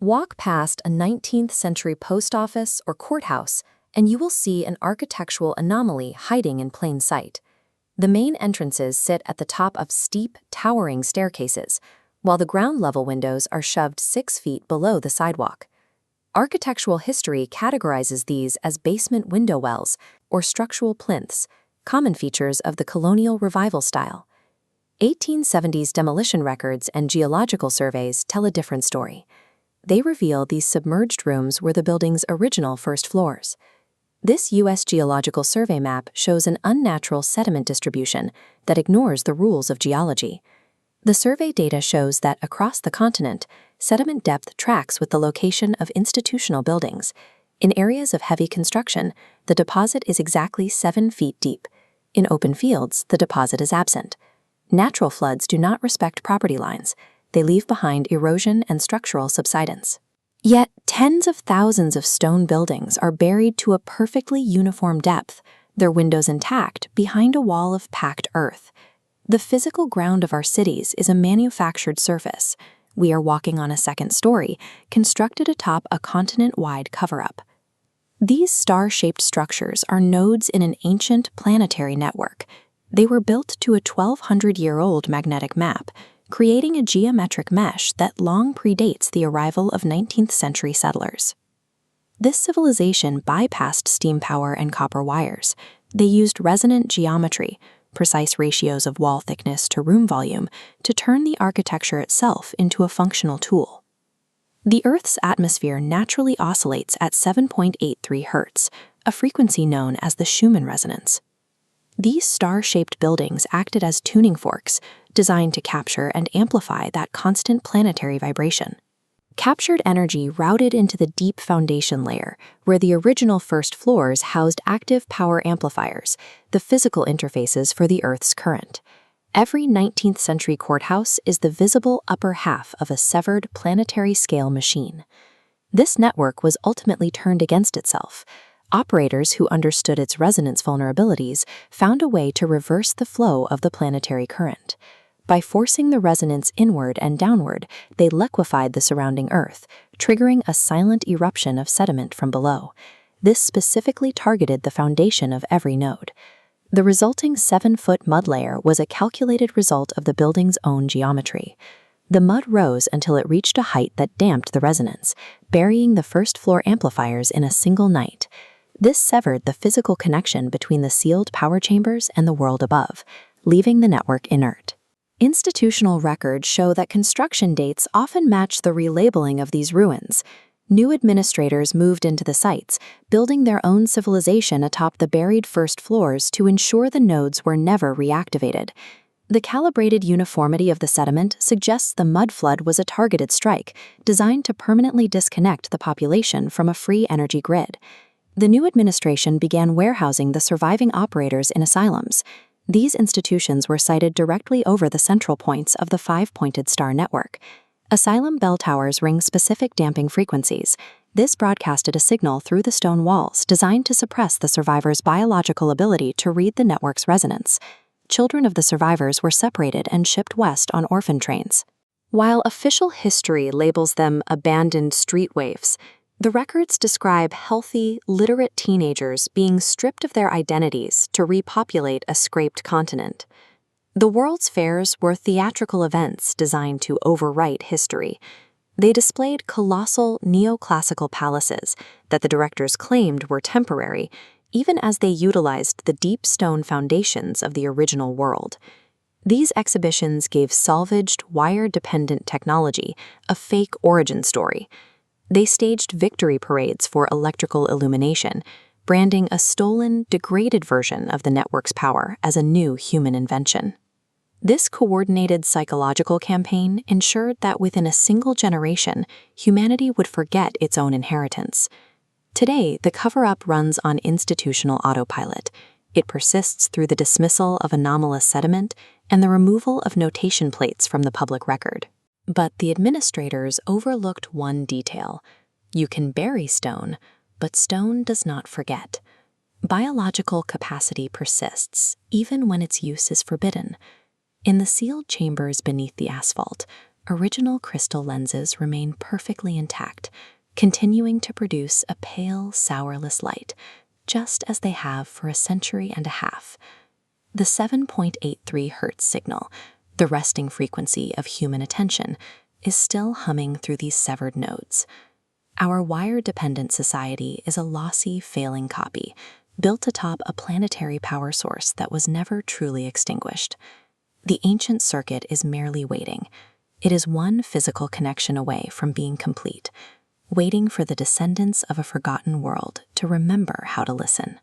Walk past a 19th century post office or courthouse, and you will see an architectural anomaly hiding in plain sight. The main entrances sit at the top of steep, towering staircases, while the ground-level windows are shoved 6 feet below the sidewalk. Architectural history categorizes these as basement window wells or structural plinths, common features of the colonial revival style. 1870s demolition records and geological surveys tell a different story. They reveal these submerged rooms were the building's original first floors. This U.S. Geological Survey map shows an unnatural sediment distribution that ignores the rules of geology. The survey data shows that across the continent, sediment depth tracks with the location of institutional buildings. In areas of heavy construction, the deposit is exactly 7 feet deep. In open fields, the deposit is absent. Natural floods do not respect property lines. They leave behind erosion and structural subsidence. Yet, tens of thousands of stone buildings are buried to a perfectly uniform depth, their windows intact behind a wall of packed earth. The physical ground of our cities is a manufactured surface. We are walking on a second story, constructed atop a continent-wide cover-up. These star-shaped structures are nodes in an ancient planetary network. They were built to a 1,200-year-old magnetic map, creating a geometric mesh that long predates the arrival of 19th century settlers. This civilization bypassed steam power and copper wires. They used resonant geometry, precise ratios of wall thickness to room volume, to turn the architecture itself into a functional tool. The Earth's atmosphere naturally oscillates at 7.83 Hz, a frequency known as the Schumann resonance. These star-shaped buildings acted as tuning forks, designed to capture and amplify that constant planetary vibration. Captured energy routed into the deep foundation layer, where the original first floors housed active power amplifiers, the physical interfaces for the Earth's current. Every 19th century courthouse is the visible upper half of a severed planetary-scale machine. This network was ultimately turned against itself. Operators who understood its resonance vulnerabilities found a way to reverse the flow of the planetary current. By forcing the resonance inward and downward, they liquefied the surrounding Earth, triggering a silent eruption of sediment from below. This specifically targeted the foundation of every node. The resulting 7-foot mud layer was a calculated result of the building's own geometry. The mud rose until it reached a height that damped the resonance, burying the first-floor amplifiers in a single night. This severed the physical connection between the sealed power chambers and the world above, leaving the network inert. Institutional records show that construction dates often match the relabeling of these ruins. New administrators moved into the sites, building their own civilization atop the buried first floors to ensure the nodes were never reactivated. The calibrated uniformity of the sediment suggests the mud flood was a targeted strike, designed to permanently disconnect the population from a free energy grid. The new administration began warehousing the surviving operators in asylums. These institutions were sited directly over the central points of the 5-pointed star network. Asylum bell towers ring specific damping frequencies. This broadcasted a signal through the stone walls designed to suppress the survivors' biological ability to read the network's resonance. Children of the survivors were separated and shipped west on orphan trains. While official history labels them abandoned street waifs, the records describe healthy, literate teenagers being stripped of their identities to repopulate a scraped continent. The World's Fairs were theatrical events designed to overwrite history. They displayed colossal neoclassical palaces that the directors claimed were temporary, even as they utilized the deep stone foundations of the original world. These exhibitions gave salvaged, wire-dependent technology a fake origin story. They staged victory parades for electrical illumination, branding a stolen, degraded version of the network's power as a new human invention. This coordinated psychological campaign ensured that within a single generation, humanity would forget its own inheritance. Today, the cover-up runs on institutional autopilot. It persists through the dismissal of anomalous sediment and the removal of notation plates from the public record. But the administrators overlooked one detail. You can bury stone, but stone does not forget. Biological capacity persists, even when its use is forbidden. In the sealed chambers beneath the asphalt, original crystal lenses remain perfectly intact, continuing to produce a pale, sourless light, just as they have for a century and a half. The 7.83 Hz signal, the resting frequency of human attention, is still humming through these severed nodes. Our wire-dependent society is a lossy, failing copy, built atop a planetary power source that was never truly extinguished. The ancient circuit is merely waiting. It is one physical connection away from being complete, waiting for the descendants of a forgotten world to remember how to listen.